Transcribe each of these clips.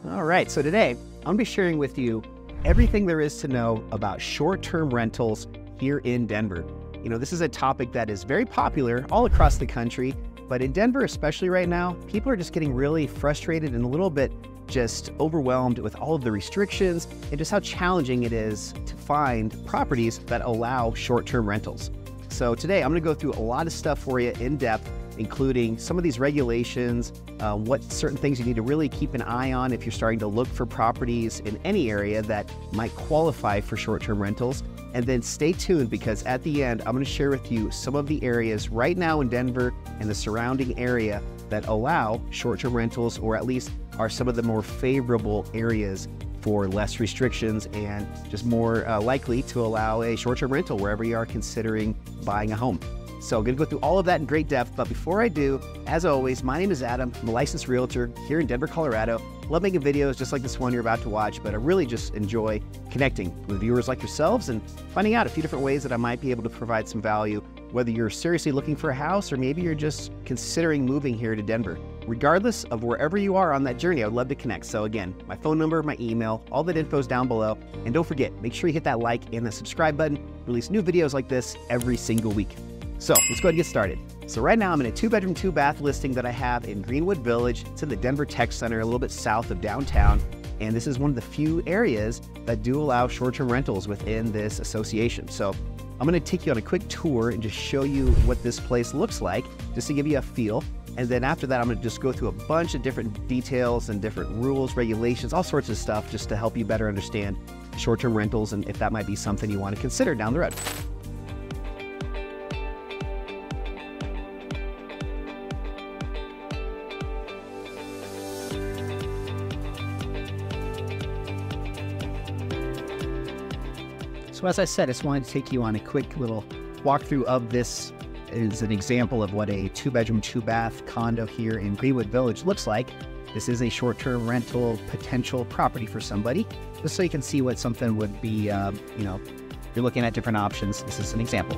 All right, so today I'm going to be sharing with you everything there is to know about short-term rentals here in Denver. You know, this is a topic that is very popular all across the country, but in Denver, especially right now, people are just getting really frustrated and a little bit just overwhelmed with all of the restrictions and just how challenging it is to find properties that allow short-term rentals. So today I'm going to go through a lot of stuff for you in depth, including some of these regulations, what certain things you need to really keep an eye on if you're starting to look for properties in any area that might qualify for short-term rentals. And then stay tuned, because at the end, I'm going to share with you some of the areas right now in Denver and the surrounding area that allow short-term rentals, or at least are some of the more favorable areas for less restrictions and just more likely to allow a short-term rental wherever you are considering buying a home. So I'm going to go through all of that in great depth, but before I do, as always, my name is Adam. I'm a licensed realtor here in Denver, Colorado. Love making videos just like this one you're about to watch, but I really just enjoy connecting with viewers like yourselves and finding out a few different ways that I might be able to provide some value, whether you're seriously looking for a house or maybe you're just considering moving here to Denver. Regardless of wherever you are on that journey, I would love to connect. So again, my phone number, my email, all that info is down below. And don't forget, make sure you hit that like and the subscribe button. Release new videos like this every single week. So let's go ahead and get started. So right now I'm in a 2-bedroom, 2-bath listing that I have in Greenwood Village. It's in the Denver Tech Center, a little bit south of downtown. And this is one of the few areas that do allow short-term rentals within this association. So I'm going to take you on a quick tour and just show you what this place looks like, just to give you a feel. And then after that, I'm going to just go through a bunch of different details and different rules, regulations, all sorts of stuff, just to help you better understand short-term rentals and if that might be something you want to consider down the road. So as I said, I just wanted to take you on a quick little walkthrough of this. Is an example of what a 2-bedroom, 2-bath condo here in Greenwood Village looks like. This is a short-term rental potential property for somebody, just so you can see what something would be, you know, you're looking at different options. This is an example.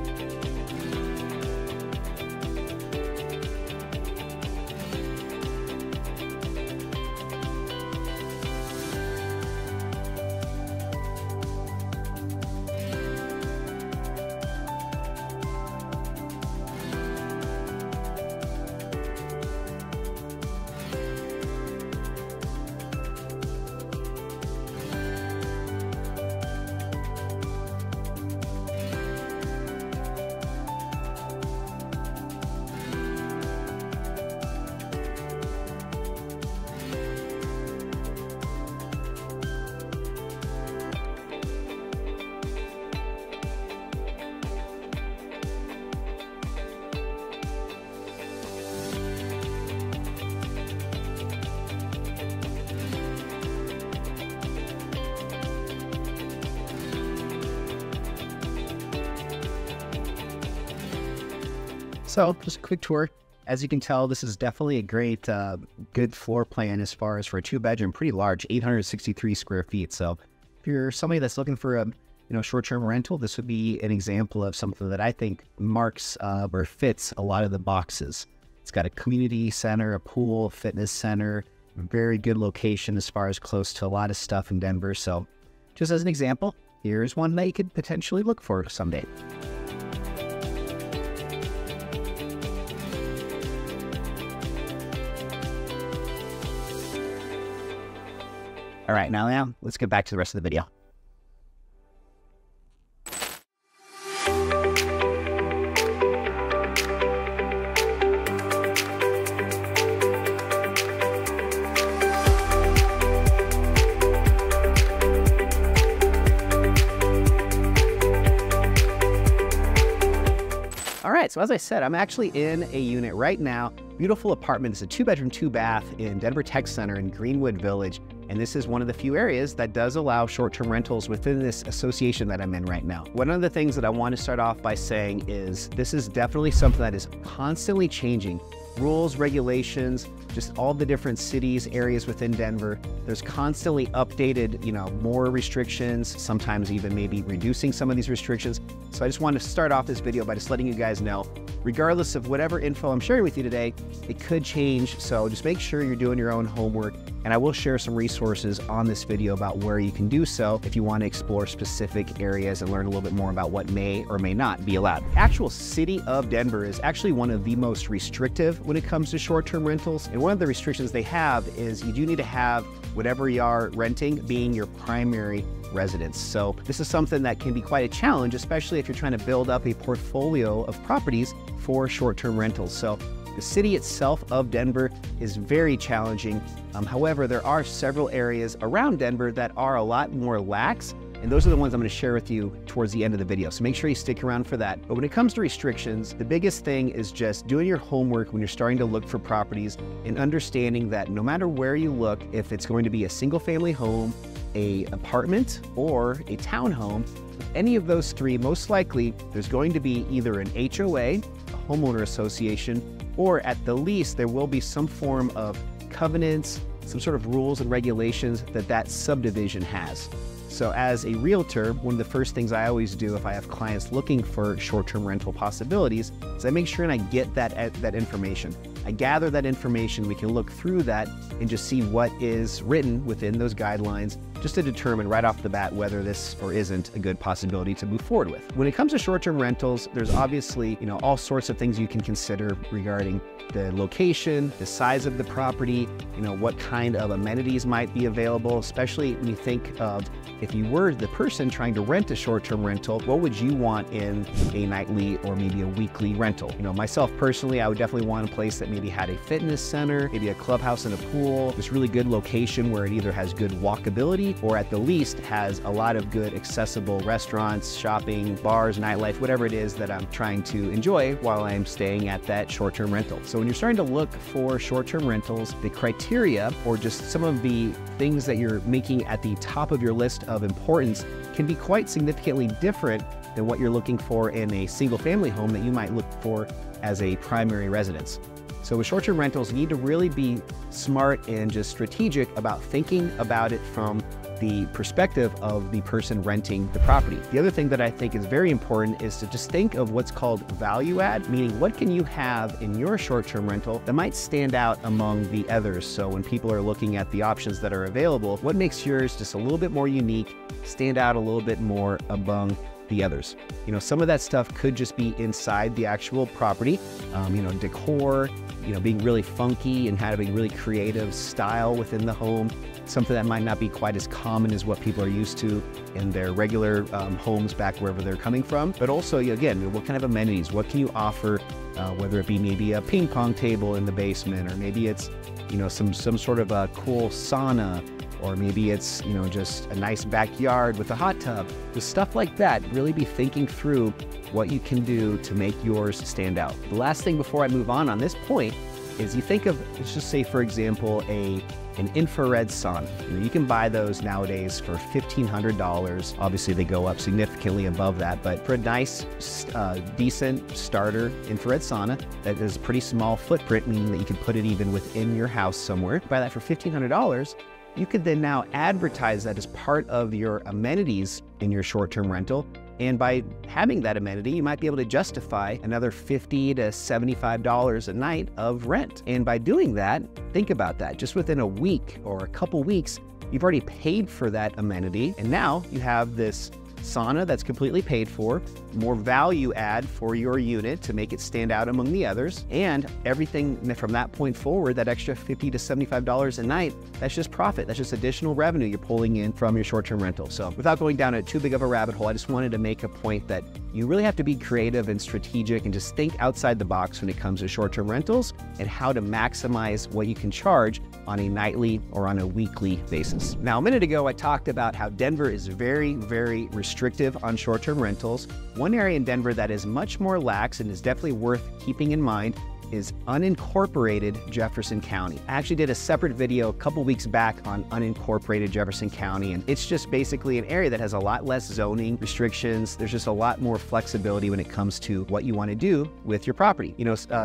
So just a quick tour. As you can tell, this is definitely a great, good floor plan as far as for a 2-bedroom, pretty large, 863 square feet. So if you're somebody that's looking for a, short-term rental, this would be an example of something that I think marks or fits a lot of the boxes. It's got a community center, a pool, fitness center, very good location as far as close to a lot of stuff in Denver. So just as an example, here's one that you could potentially look for someday. All right, now let's get back to the rest of the video. All right, so as I said, I'm actually in a unit right now. Beautiful apartment. It's a 2-bedroom, 2-bath in Denver Tech Center in Greenwood Village. And this is one of the few areas that does allow short-term rentals within this association that I'm in right now. One of the things that I want to start off by saying is this is definitely something that is constantly changing. Rules, regulations, just all the different cities, areas within Denver. There's constantly updated, more restrictions, sometimes even maybe reducing some of these restrictions. So I just wanted to start off this video by just letting you guys know, regardless of whatever info I'm sharing with you today, it could change. So just make sure you're doing your own homework And I will share some resources on this video about where you can do so if you want to explore specific areas and learn a little bit more about what may or may not be allowed. The actual city of Denver is actually one of the most restrictive when it comes to short-term rentals. And one of the restrictions they have is you do need to have whatever you are renting being your primary residence. So this is something that can be quite a challenge, especially if you're trying to build up a portfolio of properties for short-term rentals. So the city itself of Denver is very challenging. However, there are several areas around Denver that are a lot more lax, and those are the ones I'm going to share with you towards the end of the video. So make sure you stick around for that. But when it comes to restrictions, the biggest thing is just doing your homework when you're starting to look for properties and understanding that no matter where you look, if it's going to be a single family home, a apartment, or a townhome, any of those three, most likely there's going to be either an HOA, a homeowner association, or at the least, there will be some form of covenants, some sort of rules and regulations that subdivision has. So as a realtor, one of the first things I always do if I have clients looking for short-term rental possibilities is I make sure and I get that information. I gather that information, we can look through that and just see what is written within those guidelines just to determine right off the bat whether this or isn't a good possibility to move forward with. When it comes to short-term rentals, there's obviously, all sorts of things you can consider regarding the location, the size of the property, what kind of amenities might be available, especially when you think of if you were the person trying to rent a short-term rental, what would you want in a nightly or maybe a weekly rental? Myself personally, I would definitely want a place that maybe had a fitness center, maybe a clubhouse and a pool, this really good location where it either has good walkability or at the least has a lot of good accessible restaurants, shopping, bars, nightlife, whatever it is that I'm trying to enjoy while I'm staying at that short-term rental. So when you're starting to look for short-term rentals, the criteria or just some of the things that you're making at the top of your list of importance can be quite significantly different than what you're looking for in a single family home that you might look for as a primary residence. So with short-term rentals, you need to really be smart and just strategic about thinking about it from the perspective of the person renting the property. The other thing that I think is very important is to just think of what's called value add, meaning what can you have in your short-term rental that might stand out among the others. So when people are looking at the options that are available, what makes yours just a little bit more unique, stand out a little bit more among the others? Some of that stuff could just be inside the actual property, decor, being really funky and having really creative style within the home, something that might not be quite as common as what people are used to in their regular homes back wherever they're coming from. But also, again, what kind of amenities, what can you offer, whether it be maybe a ping pong table in the basement, or maybe it's, some sort of a cool sauna, or maybe it's, just a nice backyard with a hot tub. Just stuff like that. Really be thinking through what you can do to make yours stand out. The last thing before I move on this point is you think of, let's just say, for example, an infrared sauna. You can buy those nowadays for $1,500. Obviously, they go up significantly above that, but for a nice, decent starter infrared sauna that is a pretty small footprint, meaning that you can put it even within your house somewhere, buy that for $1,500. You could then now advertise that as part of your amenities in your short-term rental. And by having that amenity, you might be able to justify another $50 to $75 a night of rent. And by doing that, think about that. Just within a week or a couple weeks, you've already paid for that amenity. And now you have this sauna that's completely paid for, more value add for your unit to make it stand out among the others, and everything from that point forward, that extra $50 to $75 a night, that's just profit. That's just additional revenue you're pulling in from your short-term rental. So without going down too big of a rabbit hole, I just wanted to make a point that you really have to be creative and strategic and just think outside the box when it comes to short-term rentals and how to maximize what you can charge on a nightly or on a weekly basis. Now, a minute ago, I talked about how Denver is very, very restrictive on short-term rentals. One area in Denver that is much more lax and is definitely worth keeping in mind is unincorporated Jefferson County. I actually did a separate video a couple weeks back on unincorporated Jefferson County, and it's just basically an area that has a lot less zoning restrictions. There's just a lot more flexibility when it comes to what you want to do with your property.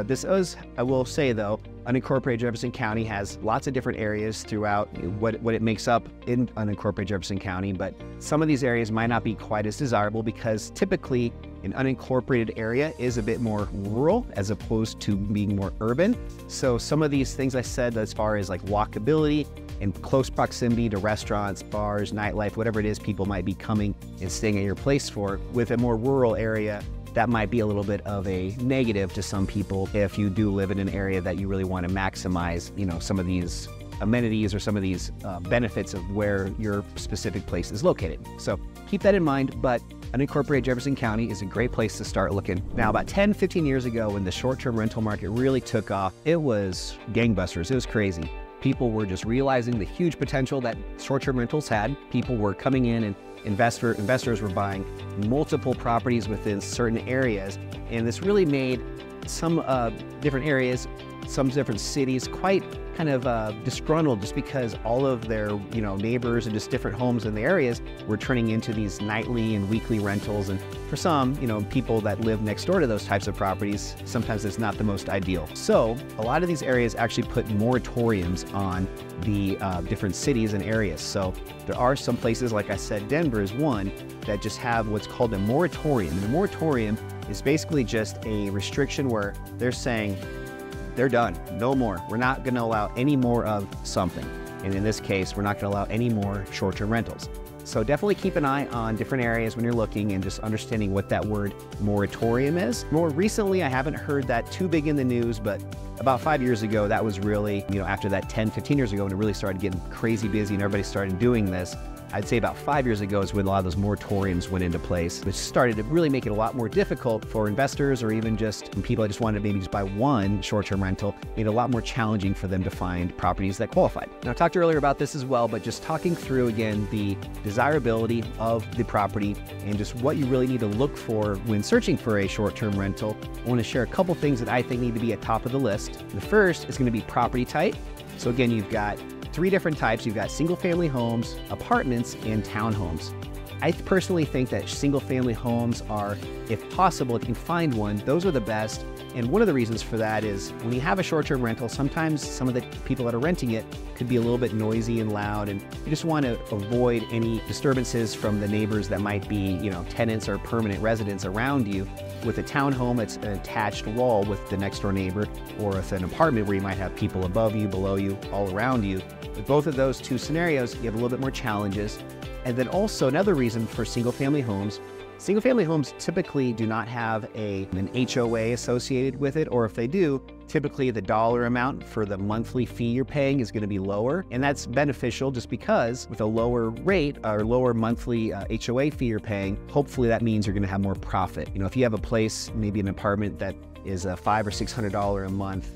This is, I will say though, unincorporated Jefferson County has lots of different areas throughout what it makes up in unincorporated Jefferson County, but some of these areas might not be quite as desirable because typically an unincorporated area is a bit more rural as opposed to being more urban. So some of these things I said as far as like walkability in close proximity to restaurants, bars, nightlife, whatever it is people might be coming and staying at your place for. With a more rural area, that might be a little bit of a negative to some people if you do live in an area that you really want to maximize, some of these amenities or some of these benefits of where your specific place is located. So keep that in mind, but unincorporated Jefferson County is a great place to start looking. Now, about 10, 15 years ago, when the short-term rental market really took off, it was gangbusters. It was crazy. People were just realizing the huge potential that short-term rentals had. People were coming in and investors were buying multiple properties within certain areas. And this really made some different areas, some different cities quite kind of disgruntled, just because all of their neighbors and just different homes in the areas were turning into these nightly and weekly rentals. And for some, people that live next door to those types of properties, sometimes it's not the most ideal. So a lot of these areas actually put moratoriums on the different cities and areas. So there are some places, like I said, Denver is one, that just have what's called a moratorium. And a moratorium is basically just a restriction where they're saying, they're done, no more. We're not gonna allow any more of something. And in this case, we're not gonna allow any more short-term rentals. So definitely keep an eye on different areas when you're looking and just understanding what that word moratorium is. More recently, I haven't heard that too big in the news, but about 5 years ago, that was really, after that 10, 15 years ago, when it really started getting crazy busy and everybody started doing this, I'd say about 5 years ago is when a lot of those moratoriums went into place, which started to really make it a lot more difficult for investors, or even just people that just wanted to maybe just buy one short-term rental, made it a lot more challenging for them to find properties that qualified. Now, I talked earlier about this as well, but just talking through again the desirability of the property and just what you really need to look for when searching for a short-term rental, I want to share a couple things that I think need to be at top of the list. The first is going to be property type. So again, you've got 3 different types. You've got single-family homes, apartments, and townhomes. I personally think that single-family homes are, if possible, if you can find one, those are the best. And one of the reasons for that is when you have a short-term rental, sometimes some of the people that are renting it could be a little bit noisy and loud, and you just want to avoid any disturbances from the neighbors that might be, tenants or permanent residents around you. With a townhome, it's an attached wall with the next door neighbor, or with an apartment where you might have people above you, below you, all around you. With both of those two scenarios, you have a little bit more challenges. And then also another reason for single-family homes typically do not have an HOA associated with it, or if they do, typically the dollar amount for the monthly fee you're paying is going to be lower. And that's beneficial just because with a lower rate or lower monthly HOA fee you're paying, hopefully that means you're going to have more profit. If you have a place, maybe an apartment that is a $500 or $600 a month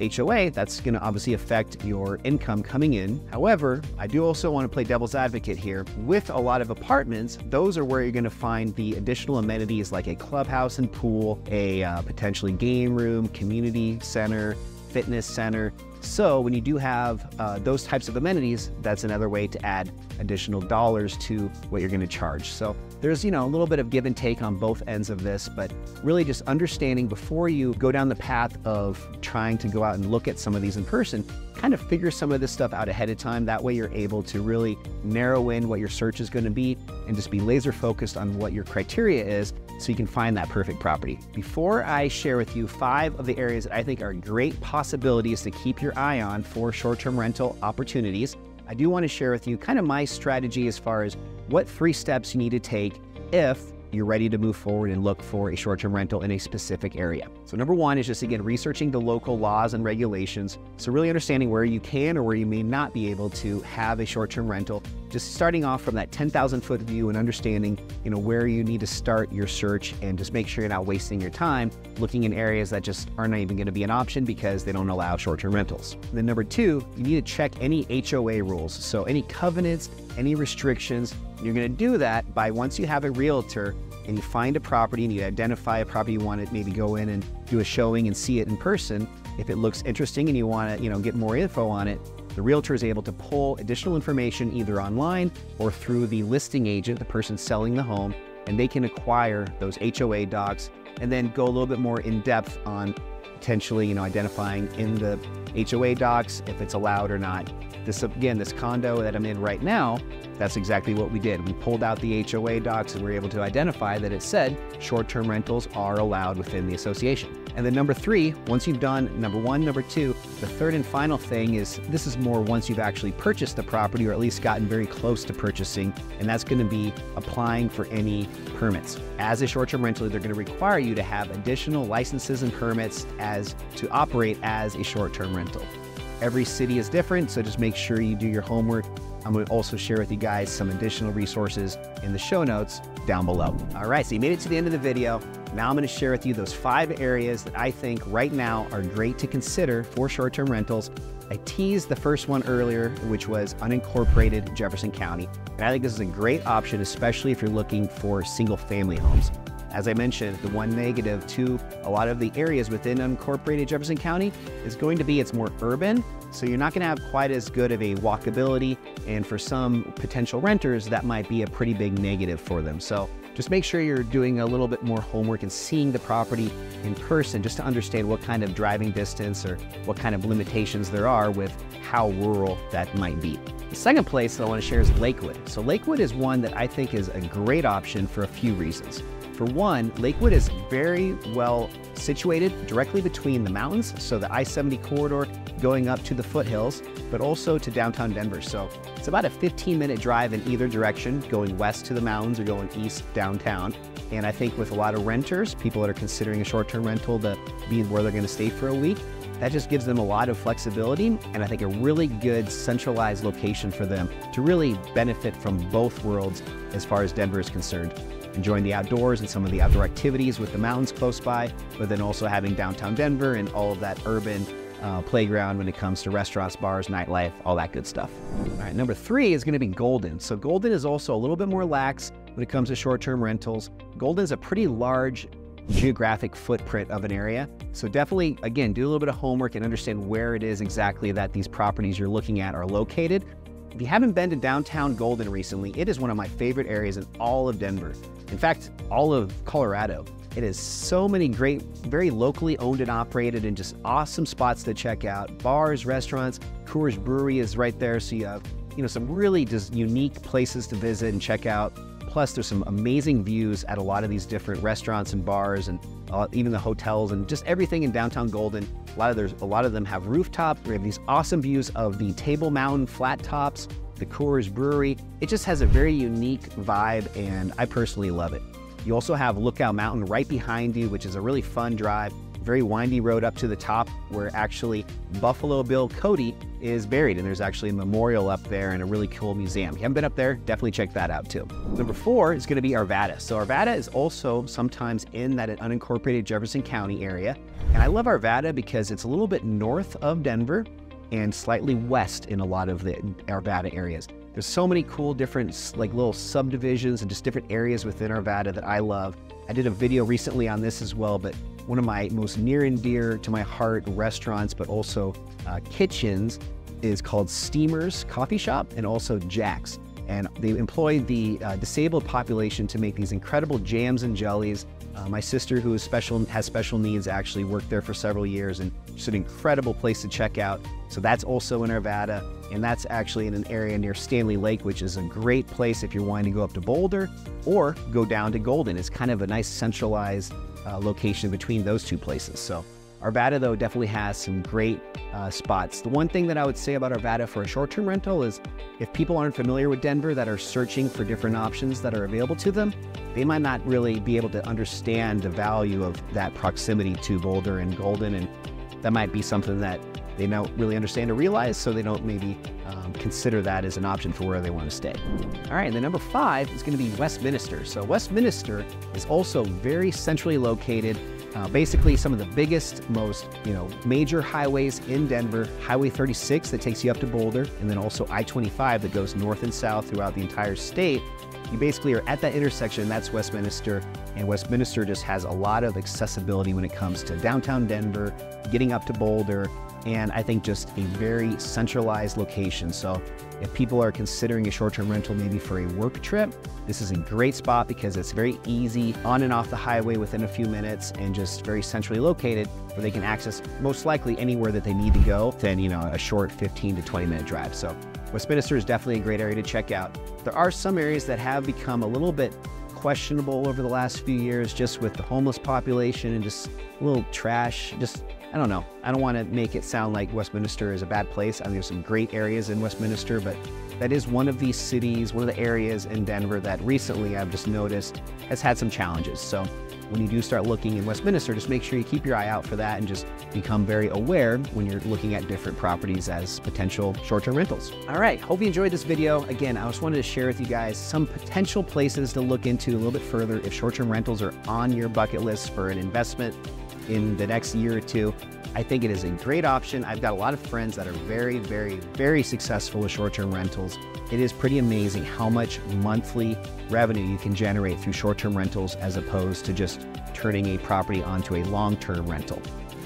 HOA, that's going to obviously affect your income coming in. However, I do also want to play devil's advocate here. With a lot of apartments, those are where you're going to find the additional amenities like a clubhouse and pool, a potentially game room, community center, fitness center. So when you do have those types of amenities, that's another way to add additional dollars to what you're going to charge. So there's, a little bit of give and take on both ends of this, but really just understanding before you go down the path of trying to go out and look at some of these in person, kind of figure some of this stuff out ahead of time. That way you're able to really narrow in what your search is going to be and just be laser focused on what your criteria is so you can find that perfect property. Before I share with you 5 of the areas that I think are great possibilities to keep your eye on for short-term rental opportunities, I do want to share with you kind of my strategy as far as what 3 steps you need to take if you're ready to move forward and look for a short-term rental in a specific area. So number 1 is just, again, researching the local laws and regulations. So really understanding where you can or where you may not be able to have a short-term rental. Just starting off from that 10,000-foot view and understanding, where you need to start your search, and just make sure you're not wasting your time looking in areas that just aren't even going to be an option because they don't allow short-term rentals. And then number 2, you need to check any HOA rules. So any covenants, any restrictions. You're going to do that by, once you have a realtor and you find a property and you identify a property you want to maybe go in and do a showing and see it in person. If it looks interesting and you want to, get more info on it, the realtor is able to pull additional information either online or through the listing agent, the person selling the home, and they can acquire those HOA docs and then go a little bit more in depth on potentially, identifying in the HOA docs if it's allowed or not. This condo that I'm in right now, that's exactly what we did. We pulled out the HOA docs and we were able to identify that it said short-term rentals are allowed within the association. And then number three, once you've done number one, number two, the third and final thing is, this is more once you've actually purchased the property or at least gotten very close to purchasing, and that's going to be applying for any permits. As a short-term rental, they're going to require you to have additional licenses and permits to operate as a short-term rental. Every city is different, so just make sure you do your homework. I'm going to also share with you guys some additional resources in the show notes down below. All right, so you made it to the end of the video. Now I'm going to share with you those 5 areas that I think right now are great to consider for short-term rentals. I teased the first one earlier, which was unincorporated Jefferson County. And I think this is a great option, especially if you're looking for single-family homes. As I mentioned, the one negative to a lot of the areas within unincorporated Jefferson County is going to be it's more urban, so you're not going to have quite as good of a walkability, and for some potential renters, that might be a pretty big negative for them. So just make sure you're doing a little bit more homework and seeing the property in person just to understand what kind of driving distance or what kind of limitations there are with how rural that might be. The second place that I want to share is Lakewood. So Lakewood is one that I think is a great option for a few reasons. For one, Lakewood is very well situated directly between the mountains, so the I-70 corridor going up to the foothills, but also to downtown Denver. So it's about a 15-minute drive in either direction, going west to the mountains or going east downtown. And I think with a lot of renters, people that are considering a short-term rental to be where they're going to stay for a week, that just gives them a lot of flexibility, and I think a really good centralized location for them to really benefit from both worlds as far as Denver is concerned. Enjoying the outdoors and some of the outdoor activities with the mountains close by, but then also having downtown Denver and all of that urban playground when it comes to restaurants, bars, nightlife, all that good stuff. All right, number 3 is going to be Golden. So Golden is also a little bit more lax when it comes to short-term rentals. Golden is a pretty large geographic footprint of an area. So definitely, again, do a little bit of homework and understand where it is exactly that these properties you're looking at are located. If you haven't been to downtown Golden recently, it is one of my favorite areas in all of Denver. In fact, all of Colorado. It has so many great, very locally owned and operated and just awesome spots to check out. Bars, restaurants, Coors Brewery is right there. So you have, some really just unique places to visit and check out. Plus, there's some amazing views at a lot of these different restaurants and bars and even the hotels and just everything in downtown Golden. A lot of them have rooftops. We have these awesome views of the Table Mountain flat tops, the Coors Brewery. It just has a very unique vibe, and I personally love it. You also have Lookout Mountain right behind you, which is a really fun drive. Very windy road up to the top where actually Buffalo Bill Cody is buried, and there's actually a memorial up there and a really cool museum. If you haven't been up there, definitely check that out too. Number 4 is going to be Arvada. So Arvada is also sometimes in that unincorporated Jefferson County area, and I love Arvada because it's a little bit north of Denver and slightly west in a lot of the Arvada areas. There's so many cool different little subdivisions and just different areas within Arvada that I love. I did a video recently on this as well, but one of my most near and dear to my heart restaurants, but also kitchens, is called Steamer's Coffee Shop and also Jack's. And they employ the disabled population to make these incredible jams and jellies. My sister, who has special needs, actually worked there for several years, and just an incredible place to check out. So that's also in Arvada, and that's actually in an area near Stanley Lake, which is a great place if you're wanting to go up to Boulder or go down to Golden. It's kind of a nice centralized location between those two places. So Arvada, though, definitely has some great spots. The one thing that I would say about Arvada for a short-term rental is if people aren't familiar with Denver that are searching for different options that are available to them, they might not really be able to understand the value of that proximity to Boulder and Golden, and that might be something that they don't really understand or realize, so they don't maybe consider that as an option for where they want to stay. All right, and then number 5 is going to be Westminster. So Westminster is also very centrally located. Basically, some of the biggest, most major highways in Denver. Highway 36 that takes you up to Boulder, and then also I-25 that goes north and south throughout the entire state. You basically are at that intersection, that's Westminster, and Westminster just has a lot of accessibility when it comes to downtown Denver, getting up to Boulder, and I think just a very centralized location. So if people are considering a short-term rental maybe for a work trip, this is a great spot because it's very easy on and off the highway within a few minutes and just very centrally located where they can access most likely anywhere that they need to go within a short 15 to 20 minute drive. So Westminster is definitely a great area to check out. There are some areas that have become a little bit questionable over the last few years, just with the homeless population and just a little trash. I don't know. I don't want to make it sound like Westminster is a bad place. I mean, there's some great areas in Westminster, but that is one of these cities, one of the areas in Denver that recently I've just noticed has had some challenges. So when you do start looking in Westminster, just make sure you keep your eye out for that and just become very aware when you're looking at different properties as potential short-term rentals. All right, hope you enjoyed this video. Again, I just wanted to share with you guys some potential places to look into a little bit further if short-term rentals are on your bucket list for an investment in the next year or two. I think it is a great option. I've got a lot of friends that are very, very, very successful with short-term rentals. It is pretty amazing how much monthly revenue you can generate through short-term rentals as opposed to just turning a property onto a long-term rental.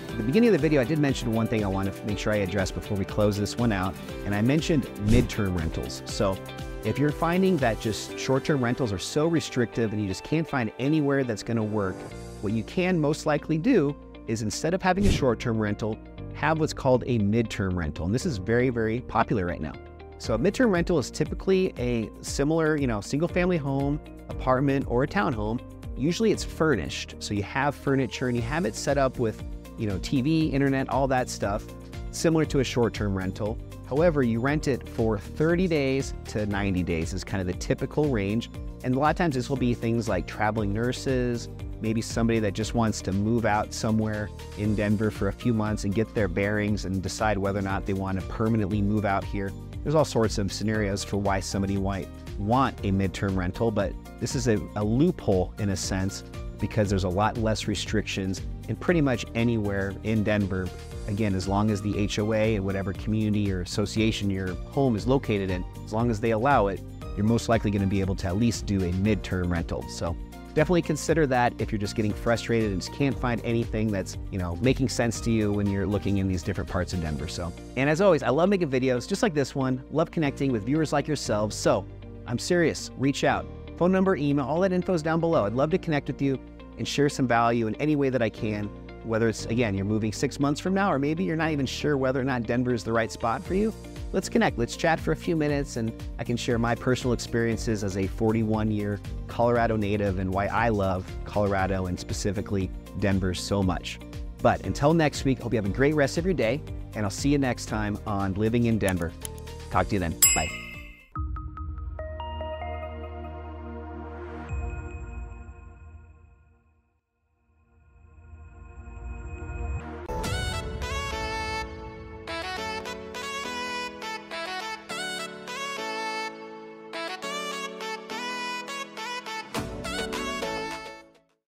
At the beginning of the video, I did mention one thing I want to make sure I address before we close this one out, and I mentioned midterm rentals. So if you're finding that just short-term rentals are so restrictive and you just can't find anywhere that's going to work, what you can most likely do is instead of having a short-term rental, have what's called a midterm rental. And this is very, very popular right now. So a midterm rental is typically a similar, single-family home, apartment, or a townhome. Usually it's furnished. So you have furniture and you have it set up with, TV, internet, all that stuff, similar to a short-term rental. However, you rent it for 30 days to 90 days is kind of the typical range. And a lot of times this will be things like traveling nurses, maybe somebody that just wants to move out somewhere in Denver for a few months and get their bearings and decide whether or not they want to permanently move out here. There's all sorts of scenarios for why somebody might want a midterm rental, but this is a loophole in a sense because there's a lot less restrictions in pretty much anywhere in Denver. Again, as long as the HOA and whatever community or association your home is located in, as long as they allow it, you're most likely going to be able to at least do a midterm rental. So definitely consider that if you're just getting frustrated and just can't find anything that's, making sense to you when you're looking in these different parts of Denver. So, and as always, I love making videos just like this one, love connecting with viewers like yourselves. So I'm serious, reach out, phone number, email, all that info is down below. I'd love to connect with you and share some value in any way that I can, whether it's, again, you're moving 6 months from now, or maybe you're not even sure whether or not Denver is the right spot for you. Let's connect, let's chat for a few minutes, and I can share my personal experiences as a 41-year Colorado native and why I love Colorado and specifically Denver so much. But until next week, hope you have a great rest of your day, and I'll see you next time on Living in Denver. Talk to you then. Bye.